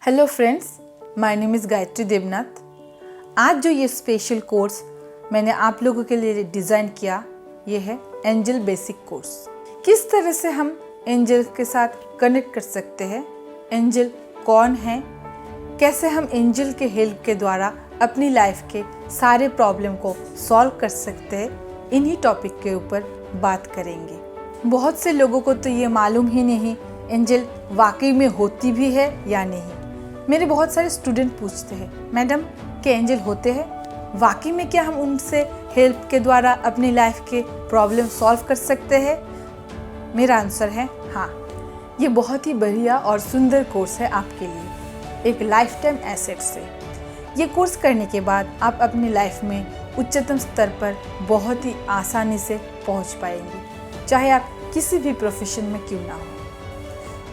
Hello friends, my name is Gayatri Devnath. आज जो ये स्पेशल कोर्स मैंने आप लोगों के लिए डिज़ाइन किया, ये है एंजल बेसिक कोर्स। किस तरह से हम एंजल के साथ कनेक्ट कर सकते हैं, एंजल कौन है, कैसे हम एंजल के हेल्प के द्वारा अपनी लाइफ के सारे प्रॉब्लम को सॉल्व कर सकते हैं, इन्हीं टॉपिक के ऊपर बात करेंगे। बहुत से लोगों को तो ये मालूम ही नहीं एंजल वाकई में होती भी है या नहीं। मेरे बहुत सारे स्टूडेंट पूछते हैं, मैडम क्या एंजल होते हैं, वाकई में क्या हम उनसे हेल्प के द्वारा अपनी लाइफ के प्रॉब्लम सॉल्व कर सकते हैं? मेरा आंसर है हाँ। ये बहुत ही बढ़िया और सुंदर कोर्स है आपके लिए, एक लाइफ टाइम एसेट से। ये कोर्स करने के बाद आप अपनी लाइफ में उच्चतम स्तर पर बहुत ही आसानी से पहुंच पाएंगे, चाहे आप किसी भी प्रोफेशन में क्यों ना हो।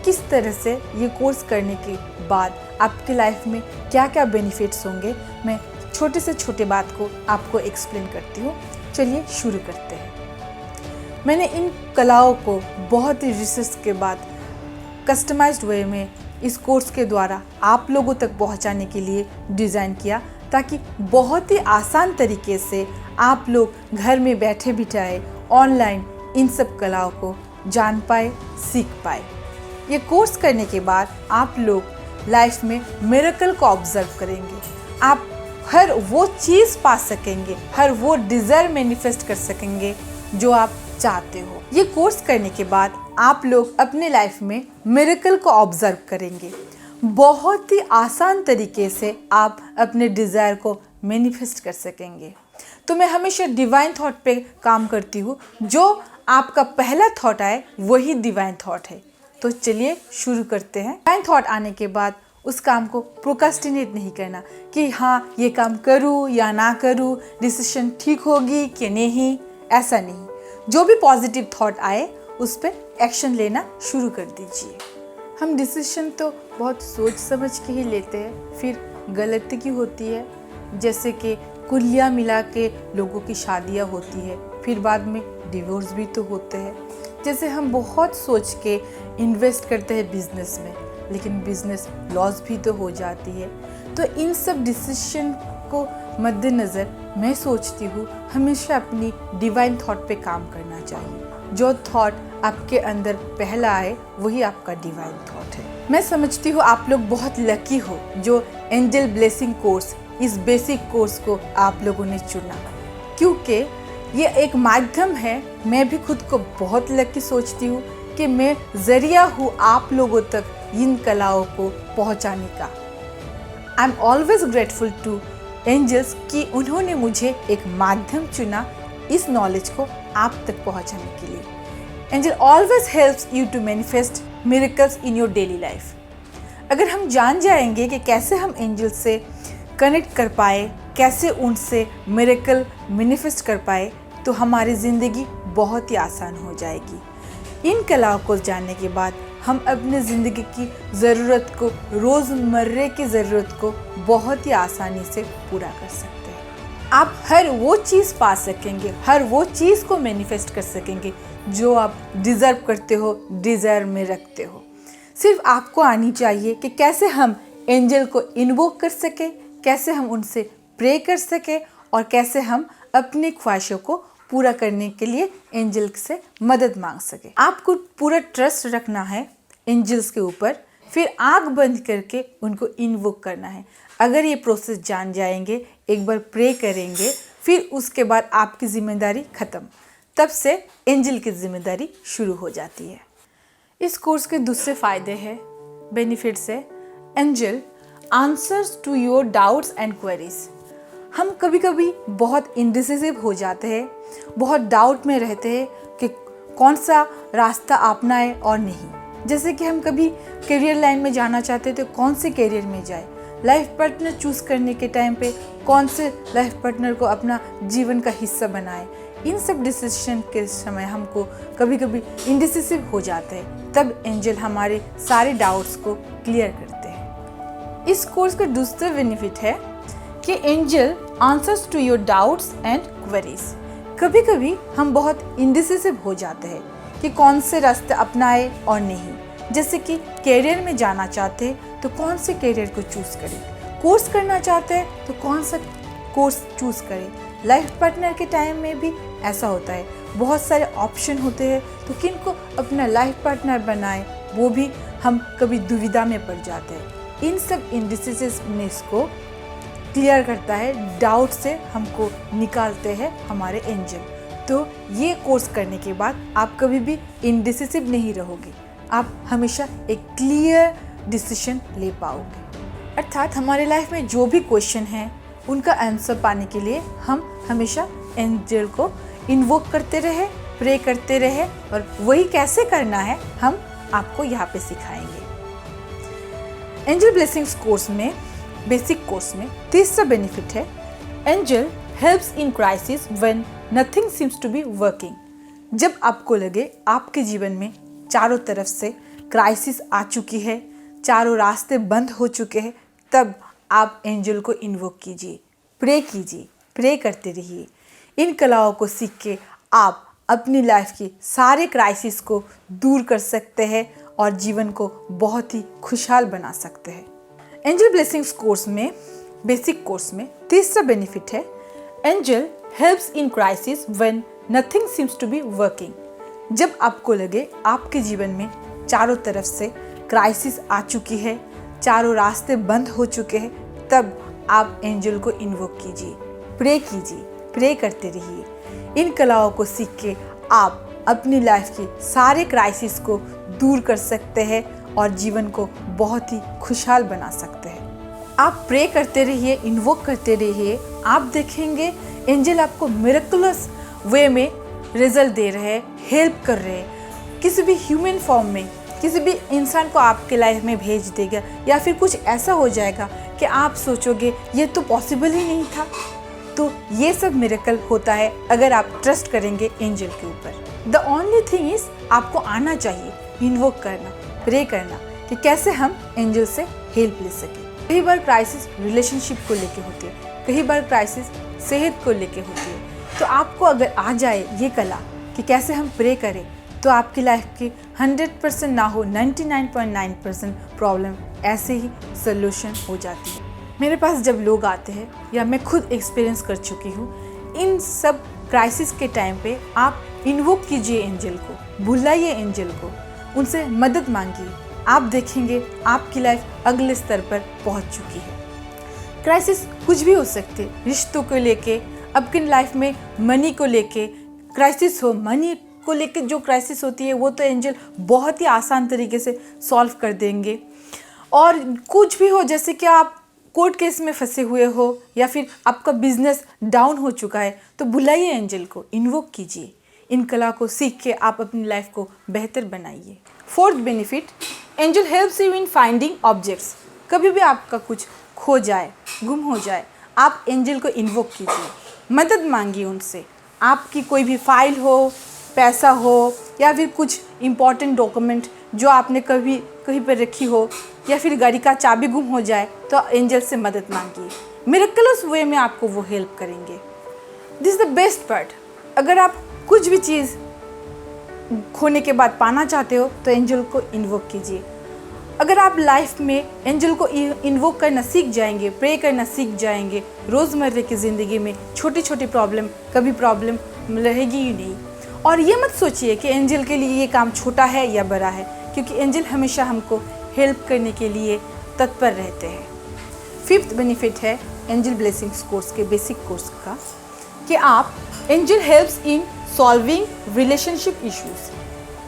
किस तरह से ये कोर्स करने के बाद आपकी लाइफ में क्या क्या बेनिफिट्स होंगे, मैं छोटे से छोटे बात को आपको एक्सप्लेन करती हूँ। चलिए शुरू करते हैं। मैंने इन कलाओं को बहुत ही रिसर्च के बाद कस्टमाइज्ड वे में इस कोर्स के द्वारा आप लोगों तक पहुँचाने के लिए डिज़ाइन किया, ताकि बहुत ही आसान तरीके से आप लोग घर में बैठे बिठाए ऑनलाइन इन सब कलाओं को जान पाए, सीख पाए। ये कोर्स करने के बाद आप लोग लाइफ में मिरेकल को ऑब्जर्व करेंगे। आप हर वो चीज़ पा सकेंगे, हर वो डिज़ायर मैनिफेस्ट कर सकेंगे जो आप चाहते हो। ये कोर्स करने के बाद आप लोग अपने लाइफ में मिरेकल को ऑब्जर्व करेंगे। बहुत ही आसान तरीके से आप अपने डिज़ायर को मैनिफेस्ट कर सकेंगे। तो मैं हमेशा डिवाइन थॉट पे काम करती हूँ। जो आपका पहला थॉट आए वही डिवाइन थॉट है। तो चलिए शुरू करते हैं। डिवाइन थॉट आने के बाद उस काम को प्रोक्रास्टिनेट नहीं करना कि हाँ ये काम करूँ या ना करूँ, डिसीजन ठीक होगी कि नहीं, ऐसा नहीं। जो भी पॉजिटिव थॉट आए उस पर एक्शन लेना शुरू कर दीजिए। हम डिसीजन तो बहुत सोच समझ के ही लेते हैं, फिर गलती की होती है। जैसे कि कुलिया मिला के लोगों की शादियाँ होती है, फिर बाद में डिवोर्स भी तो होते हैं। जैसे हम बहुत सोच के इन्वेस्ट करते हैं बिजनेस में, लेकिन बिजनेस लॉस भी तो हो जाती है। तो इन सब डिसीजन को मद्देनज़र मैं सोचती हूँ हमेशा अपनी डिवाइन थॉट पे काम करना चाहिए। जो थॉट आपके अंदर पहला आए वही आपका डिवाइन थॉट है। मैं समझती हूँ आप लोग बहुत लकी हो जो एंजल ब्लेसिंग कोर्स, इस बेसिक कोर्स को आप लोगों ने चुना, क्योंकि ये एक माध्यम है। मैं भी खुद को बहुत लकी सोचती हूँ कि मैं ज़रिया हूँ आप लोगों तक इन कलाओं को पहुँचाने का। I am always grateful to angels कि उन्होंने मुझे एक माध्यम चुना इस नॉलेज को आप तक पहुँचाने के लिए। Angel always helps you to manifest miracles in your daily life. अगर हम जान जाएंगे कि कैसे हम एंजल से कनेक्ट कर पाए, कैसे उनसे मिरेकल मैनिफेस्ट कर पाए, तो हमारी ज़िंदगी बहुत ही आसान हो जाएगी। इन कलाओं को जानने के बाद हम अपने ज़िंदगी की ज़रूरत को, रोज़मर्रे की ज़रूरत को बहुत ही आसानी से पूरा कर सकते हैं। आप हर वो चीज़ पा सकेंगे, हर वो चीज़ को मैनिफेस्ट कर सकेंगे जो आप डिज़र्व करते हो, डिज़ायर में रखते हो। सिर्फ आपको आनी चाहिए कि कैसे हम एंजल को इन्वोक कर सके, कैसे हम उनसे प्रे कर सके और कैसे हम अपनी ख्वाहिशों को पूरा करने के लिए एंजल से मदद मांग सके। आपको पूरा ट्रस्ट रखना है एंजल्स के ऊपर, फिर आंख बंद करके उनको इन्वोक करना है। अगर ये प्रोसेस जान जाएंगे, एक बार प्रे करेंगे, फिर उसके बाद आपकी जिम्मेदारी ख़त्म। तब से एंजल की जिम्मेदारी शुरू हो जाती है। इस कोर्स के दूसरे फ़ायदे हैं, बेनिफिट्स है, angel answers to your doubts and queries. हम कभी कभी बहुत इंडिसिसिव हो जाते हैं, बहुत डाउट में रहते हैं कि कौन सा रास्ता अपनाएं और नहीं। जैसे कि हम कभी करियर लाइन में जाना चाहते हैं तो कौन से करियर में जाए, लाइफ पार्टनर चूज़ करने के टाइम पे कौन से लाइफ पार्टनर को अपना जीवन का हिस्सा बनाए। इन सब डिसीजन के समय हमको कभी कभी इंडिसिसिव हो जाते हैं, तब एंजल हमारे सारे डाउट्स को क्लियर करते हैं। इस कोर्स का दूसरा बेनिफिट है कि angel answers to your doubts and queries. कभी कभी हम बहुत इंडिसिसिव हो जाते हैं कि कौन से रास्ते अपनाए और नहीं। जैसे कि कैरियर में जाना चाहते हैं तो कौन से कैरियर को चूज़ करें, कोर्स करना चाहते हैं तो कौन सा कोर्स चूज़ करें। लाइफ पार्टनर के टाइम में भी ऐसा होता है, बहुत सारे ऑप्शन होते हैं, तो किन को अपना लाइफ पार्टनर बनाएं वो भी हम कभी दुविधा में पड़ जाते हैं। इन सब इनडिसिसिवनेस को क्लियर करता है, डाउट से हमको निकालते हैं हमारे एंजल। तो ये कोर्स करने के बाद आप कभी भी इनडिसिसिव नहीं रहोगे, आप हमेशा एक क्लियर डिसीजन ले पाओगे। अर्थात हमारे लाइफ में जो भी क्वेश्चन हैं उनका आंसर पाने के लिए हम हमेशा एंजल को इन्वोक करते रहे, प्रे करते रहे, और वही कैसे करना है हम आपको यहाँ पे सिखाएंगे। एंजल ब्लेसिंग्स कोर्स में, बेसिक कोर्स में तीसरा बेनिफिट है angel helps in crisis when nothing seems to be working. जब आपको लगे आपके जीवन में चारों तरफ से क्राइसिस आ चुकी है, चारों रास्ते बंद हो चुके हैं, तब आप एंजल को इन्वोक कीजिए, कीजिए, प्रे करते रहिए। इन कलाओं को सीख के आप अपनी लाइफ की सारे क्राइसिस को दूर कर सकते हैं और जीवन को बहुत ही खुशहाल बना सकते हैं। एंजल ब्लेसिंग्स कोर्स में, बेसिक कोर्स में तीसरा बेनिफिट है angel helps in crisis when nothing seems to be working. जब आपको लगे आपके जीवन में चारों तरफ से क्राइसिस आ चुकी है, चारों रास्ते बंद हो चुके हैं, तब आप एंजल को इन्वोक कीजिए, प्रे करते रहिए। इन कलाओं को सीख के आप अपनी लाइफ की सारे क्राइसिस को दूर कर सकते हैं और जीवन को बहुत ही खुशहाल बना सकते हैं। आप प्रे करते रहिए, इन्वोक करते रहिए, आप देखेंगे एंजल आपको मिरेकुलस वे में रिजल्ट दे रहे हैं, हेल्प कर रहे हैं। किसी भी ह्यूमन फॉर्म में किसी भी इंसान को आपके लाइफ में भेज देगा, या फिर कुछ ऐसा हो जाएगा कि आप सोचोगे ये तो पॉसिबल ही नहीं था। तो ये सब मिरेकल होता है अगर आप ट्रस्ट करेंगे एंजल के ऊपर। द ओनली थिंग इज आपको आना चाहिए इन्वोक करना, प्रे करना कि कैसे हम एंजल से हेल्प ले सकें। कई बार क्राइसिस रिलेशनशिप को लेके होती है, कई बार क्राइसिस सेहत को लेके होती है। तो आपको अगर आ जाए ये कला कि कैसे हम प्रे करें, तो आपकी लाइफ की 100% ना हो 99.9% प्रॉब्लम ऐसे ही सल्यूशन हो जाती है। मेरे पास जब लोग आते हैं, या मैं खुद एक्सपीरियंस कर चुकी हूँ, इन सब क्राइसिस के टाइम पे आप इन्वोक कीजिए एंजल को, बुलाइए एंजल को, उनसे मदद मांगिए, आप देखेंगे आपकी लाइफ अगले स्तर पर पहुँच चुकी है। क्राइसिस कुछ भी हो सकते, रिश्तों को लेके, आपकी लाइफ में मनी को लेके क्राइसिस हो, मनी को लेके जो क्राइसिस होती है वो तो एंजल बहुत ही आसान तरीके से सॉल्व कर देंगे। और कुछ भी हो, जैसे कि आप कोर्ट केस में फंसे हुए हो, या फिर आपका बिजनेस डाउन हो चुका है, तो बुलाइए एंजल को, इन्वोक कीजिए। इन कला को सीख के आप अपनी लाइफ को बेहतर बनाइए। Fourth benefit, angel helps you in finding objects. कभी भी आपका कुछ खो जाए, गुम हो जाए, आप एंजल को इन्वोक कीजिए, मदद मांगिए उनसे। आपकी कोई भी फाइल हो, पैसा हो, या फिर कुछ इम्पॉर्टेंट डॉक्यूमेंट जो आपने कभी कहीं पर रखी हो, या फिर गाड़ी का चाबी गुम हो जाए, तो एंजल से मदद मांगिए। मिरेकलस वे में आपको वो हेल्प करेंगे। This is the best part. अगर आप कुछ भी चीज़ खोने के बाद पाना चाहते हो तो एंजल को इन्वोक कीजिए। अगर आप लाइफ में एंजल को इन्वोक करना सीख जाएंगे, प्रे करना सीख जाएंगे, रोज़मर्रे की ज़िंदगी में छोटी छोटी प्रॉब्लम, कभी प्रॉब्लम रहेगी ही नहीं। और ये मत सोचिए कि एंजल के लिए ये काम छोटा है या बड़ा है, क्योंकि एंजल हमेशा हमको हेल्प करने के लिए तत्पर रहते हैं। फिफ्थ बेनिफिट है एंजल ब्लेसिंग्स कोर्स के, बेसिक कोर्स का, कि आप angel helps in solving relationship issues.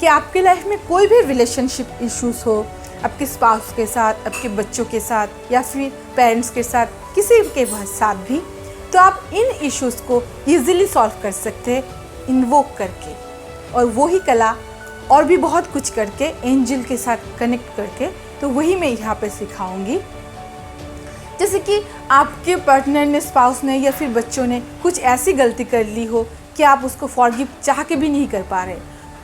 कि आपके लाइफ में कोई भी रिलेशनशिप इश्यूज़ हो, आपके स्पाउस के साथ, आपके बच्चों के साथ, या फिर पेरेंट्स के साथ, किसी के साथ भी, तो आप इन इश्यूज़ को ईजिली सॉल्व कर सकते हैं इन्वोक करके, और वही कला और भी बहुत कुछ करके एंजल के साथ कनेक्ट करके। तो वही मैं यहाँ पे सिखाऊंगी। जैसे कि आपके पार्टनर ने, स्पाउस ने, या फिर बच्चों ने कुछ ऐसी गलती कर ली हो कि आप उसको फॉरगिव चाह के भी नहीं कर पा रहे,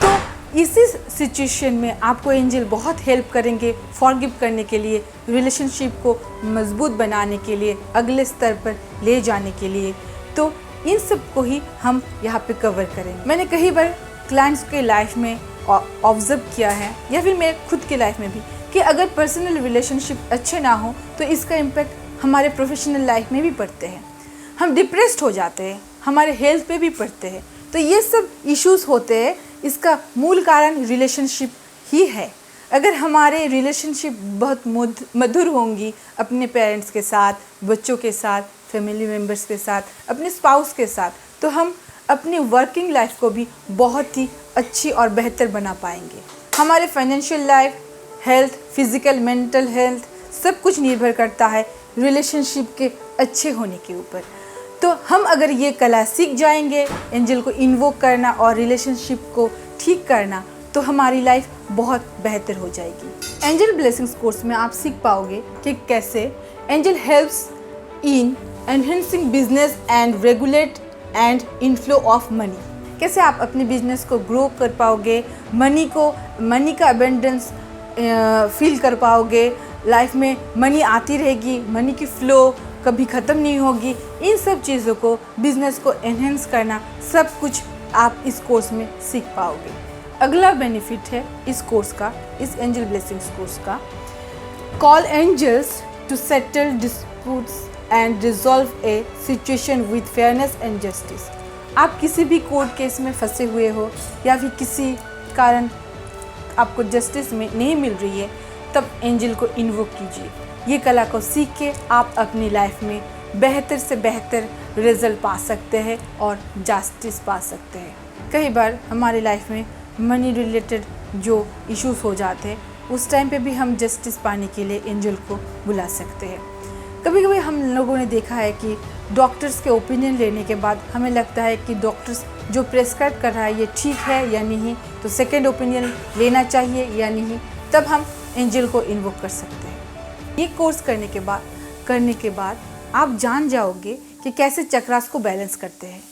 तो इसी सिचुएशन में आपको एंजल बहुत हेल्प करेंगे फॉरगिव करने के लिए, रिलेशनशिप को मजबूत बनाने के लिए, अगले स्तर पर ले जाने के लिए। तो इन सब को ही हम यहाँ पे कवर करेंगे। मैंने कई बार क्लाइंट्स के लाइफ में ऑब्जर्व किया है, या फिर मैं खुद की लाइफ में भी, कि अगर पर्सनल रिलेशनशिप अच्छे ना हो तो इसका इम्पैक्ट हमारे प्रोफेशनल लाइफ में भी पड़ते हैं। हम डिप्रेस्ड हो जाते हैं, हमारे हेल्थ पे भी पड़ते हैं। तो ये सब इश्यूज होते हैं, इसका मूल कारण रिलेशनशिप ही है। अगर हमारे रिलेशनशिप बहुत मधुर होंगी अपने पेरेंट्स के साथ, बच्चों के साथ, फैमिली मेम्बर्स के साथ, अपने स्पाउस के साथ, तो हम अपनी वर्किंग लाइफ को भी बहुत ही अच्छी और बेहतर बना पाएंगे। हमारे financial life, health, physical, mental health, सब कुछ निर्भर करता है रिलेशनशिप के अच्छे होने के ऊपर। तो हम अगर ये कला सीख जाएंगे, एंजल को इन्वोक करना और रिलेशनशिप को ठीक करना, तो हमारी लाइफ बहुत बेहतर हो जाएगी। एंजल ब्लेसिंग्स कोर्स में आप सीख पाओगे कि कैसे angel helps in enhancing business and regulate and inflow of money. कैसे आप अपने बिजनेस को ग्रो कर पाओगे, मनी का अबेंडेंस फील कर पाओगे, लाइफ में मनी आती रहेगी, मनी की फ्लो कभी ख़त्म नहीं होगी। इन सब चीज़ों को, बिजनेस को एनहेंस करना, सब कुछ आप इस कोर्स में सीख पाओगे। अगला बेनिफिट है इस कोर्स का, इस एंजल ब्लेसिंग्स कोर्स का, call angels to settle disputes and resolve a situation with fairness and justice. आप किसी भी कोर्ट केस में फंसे हुए हो या फिर किसी कारण आपको जस्टिस में नहीं मिल रही है, तब एंजल को इन्वोक कीजिए। ये कला को सीख के आप अपनी लाइफ में बेहतर से बेहतर रिजल्ट पा सकते हैं और जस्टिस पा सकते हैं। कई बार हमारी लाइफ में मनी रिलेटेड जो इश्यूज हो जाते हैं, उस टाइम पे भी हम जस्टिस पाने के लिए एंजल को बुला सकते हैं। कभी कभी हम लोगों ने देखा है कि डॉक्टर्स के ओपिनियन लेने के बाद हमें लगता है कि डॉक्टर्स जो प्रेस्क्राइब कर रहा है ये ठीक है या नहीं, तो सेकेंड ओपिनियन लेना चाहिए या नहीं, तब हम एंजल को इन्वोक कर सकते हैं। ये कोर्स करने के बाद आप जान जाओगे कि कैसे चक्रास को बैलेंस करते हैं।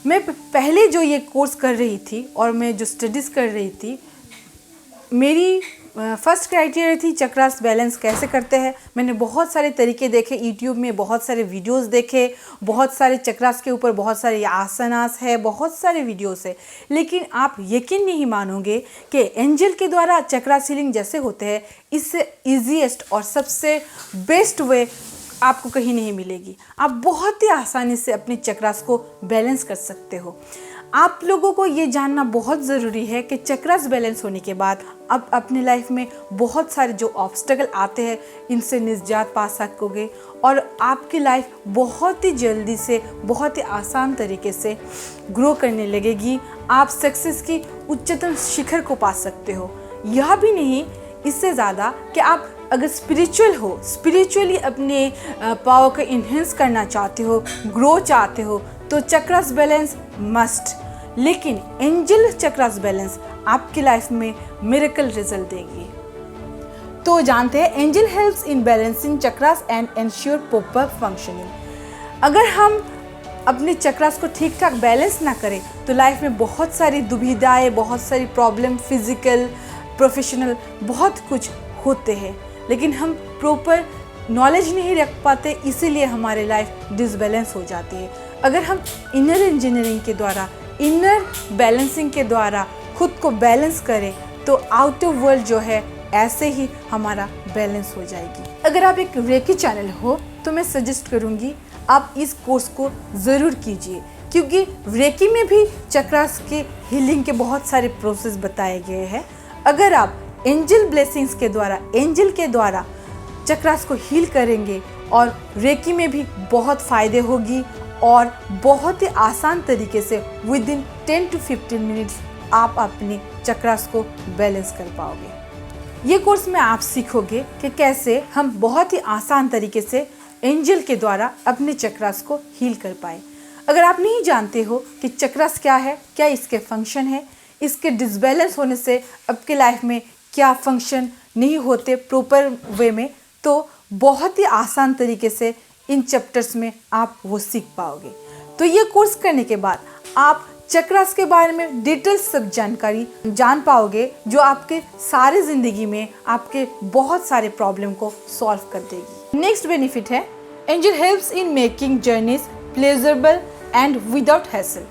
मैं पहले जो ये कोर्स कर रही थी और मैं जो स्टडीज़ कर रही थी, मेरी फर्स्ट क्राइटेरिया थी चक्रास बैलेंस कैसे करते हैं। मैंने बहुत सारे तरीके देखे, यूट्यूब में बहुत सारे वीडियोस देखे, बहुत सारे चक्रास के ऊपर बहुत सारे आसनास है, बहुत सारे वीडियोस है, लेकिन आप यकीन नहीं मानोगे कि एंजल के द्वारा चक्रास हीलिंग जैसे होते हैं, इससे ईजीएस्ट और सबसे बेस्ट वे आपको कहीं नहीं मिलेगी। आप बहुत ही आसानी से अपनी चक्रास को बैलेंस कर सकते हो। आप लोगों को ये जानना बहुत ज़रूरी है कि चक्रास बैलेंस होने के बाद आप अपनी लाइफ में बहुत सारे जो ऑब्स्टेकल आते हैं, इनसे निजात पा सकोगे और आपकी लाइफ बहुत ही जल्दी से, बहुत ही आसान तरीके से ग्रो करने लगेगी। आप सक्सेस की उच्चतम शिखर को पा सकते हो। यह भी नहीं, इससे ज़्यादा कि आप अगर स्पिरिचुअली अपने पावर को इन्हेंस करना चाहते हो, ग्रो चाहते हो, तो चक्रास बैलेंस मस्ट। लेकिन एंजल चक्रास बैलेंस आपकी लाइफ में मिरेकल रिजल्ट देगी। तो जानते हैं, angel helps in balancing chakras and ensure proper functioning. अगर हम अपने चक्रास को ठीक ठाक बैलेंस ना करें तो लाइफ में बहुत सारी दुविधाएं, बहुत सारी प्रॉब्लम, फिजिकल, प्रोफेशनल, बहुत कुछ होते हैं, लेकिन हम प्रॉपर नॉलेज नहीं रख पाते, इसीलिए हमारी लाइफ डिसबैलेंस हो जाती है। अगर हम इनर इंजीनियरिंग के द्वारा, इनर बैलेंसिंग के द्वारा खुद को बैलेंस करें तो आउटर वर्ल्ड जो है ऐसे ही हमारा बैलेंस हो जाएगी। अगर आप एक रेकी चैनल हो तो मैं सजेस्ट करूँगी आप इस कोर्स को ज़रूर कीजिए, क्योंकि रेकी में भी चक्रास के हीलिंग के बहुत सारे प्रोसेस बताए गए हैं। अगर आप एंजल ब्लेसिंग्स के द्वारा, एंजल के द्वारा चक्रास को हील करेंगे और रेकी में भी बहुत फ़ायदे होगी और बहुत ही आसान तरीके से विद इन 10 to 15 मिनट्स आप अपने चक्रास को बैलेंस कर पाओगे। ये कोर्स में आप सीखोगे कि कैसे हम बहुत ही आसान तरीके से एंजल के द्वारा अपने चक्रास को हील कर पाए। अगर आप नहीं जानते हो कि चक्रास क्या है, क्या इसके फंक्शन है, इसके डिसबैलेंस होने से आपके लाइफ में क्या फंक्शन नहीं होते प्रॉपर वे में, तो बहुत ही आसान तरीके से इन चैप्टर्स में आप वो सीख पाओगे। तो ये कोर्स करने के बाद आप चक्रास के बारे में डिटेल्स सब जानकारी जान पाओगे, जो आपके सारे ज़िंदगी में आपके बहुत सारे प्रॉब्लम को सॉल्व कर देगी। नेक्स्ट बेनिफिट है angel helps in making journeys pleasurable and without hassle.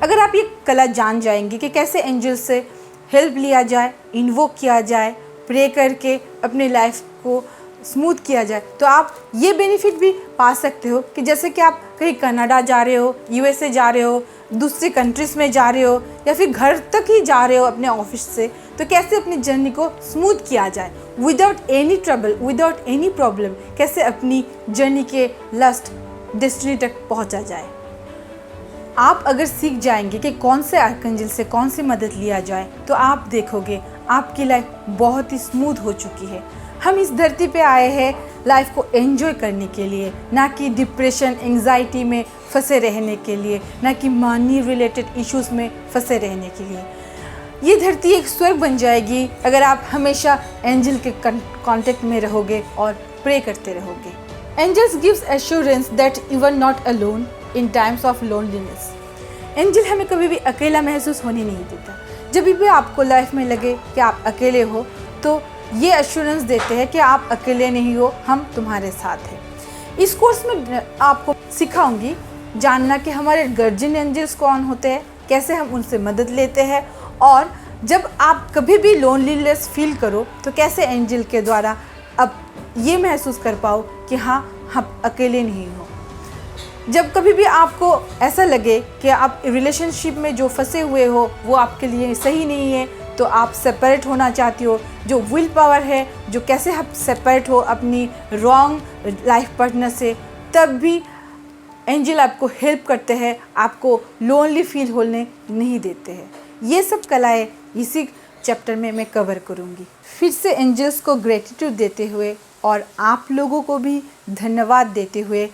अगर आप ये कला जान जाएंगे कि कैसे एंजल से हेल्प लिया जाए, इन्वोक किया जाए, प्रे करके अपने लाइफ को स्मूथ किया जाए, तो आप ये बेनिफिट भी पा सकते हो कि जैसे कि आप कहीं कनाडा जा रहे हो, यूएसए जा रहे हो, दूसरी कंट्रीज़ में जा रहे हो, या फिर घर तक ही जा रहे हो अपने ऑफिस से, तो कैसे अपनी जर्नी को स्मूथ किया जाए without any trouble, without any problem, कैसे अपनी जर्नी के लास्ट डेस्टिनी तक पहुंचा जाए। आप अगर सीख जाएंगे कि कौन से आर्कएंजल से कौन सी मदद लिया जाए, तो आप देखोगे आपकी लाइफ बहुत ही स्मूथ हो चुकी है। हम इस धरती पे आए हैं लाइफ को एंजॉय करने के लिए, ना कि डिप्रेशन, एंजाइटी में फंसे रहने के लिए, ना कि मनी रिलेटेड इश्यूज़ में फंसे रहने के लिए। ये धरती एक स्वर्ग बन जाएगी अगर आप हमेशा एंजल के कांटेक्ट में रहोगे और प्रे करते रहोगे। Angels gives assurance that you are not alone in times of loneliness. Angel हमें कभी भी अकेला महसूस होने नहीं देता। जब भी आपको लाइफ में लगे कि आप अकेले हो, तो ये एश्योरेंस देते हैं कि आप अकेले नहीं हो, हम तुम्हारे साथ हैं। इस कोर्स में आपको सिखाऊंगी जानना कि हमारे गार्जियन एंजल्स कौन होते हैं, कैसे हम उनसे मदद लेते हैं, और जब आप कभी भी लोनलीनेस फील करो तो कैसे एंजल के द्वारा अब ये महसूस कर पाओ कि हाँ, हम अकेले नहीं हो। जब कभी भी आपको ऐसा लगे कि आप रिलेशनशिप में जो फंसे हुए हो वो आपके लिए सही नहीं है, तो आप सेपरेट होना चाहती हो, जो विल पावर है, जो कैसे आप सेपरेट हो अपनी रॉन्ग लाइफ पार्टनर से, तब भी एंजल आपको हेल्प करते हैं, आपको लोनली फील होने नहीं देते हैं। ये सब कलाएं इसी चैप्टर में मैं कवर करूँगी। फिर से एंजल्स को ग्रेटिट्यूड देते हुए और आप लोगों को भी धन्यवाद देते हुए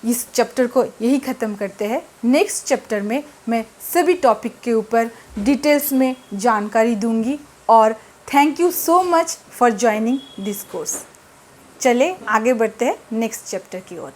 इस चैप्टर को यही ख़त्म करते हैं। नेक्स्ट चैप्टर में मैं सभी टॉपिक के ऊपर डिटेल्स में जानकारी दूंगी। और thank you so much for joining this course. चले आगे बढ़ते हैं नेक्स्ट चैप्टर की ओर।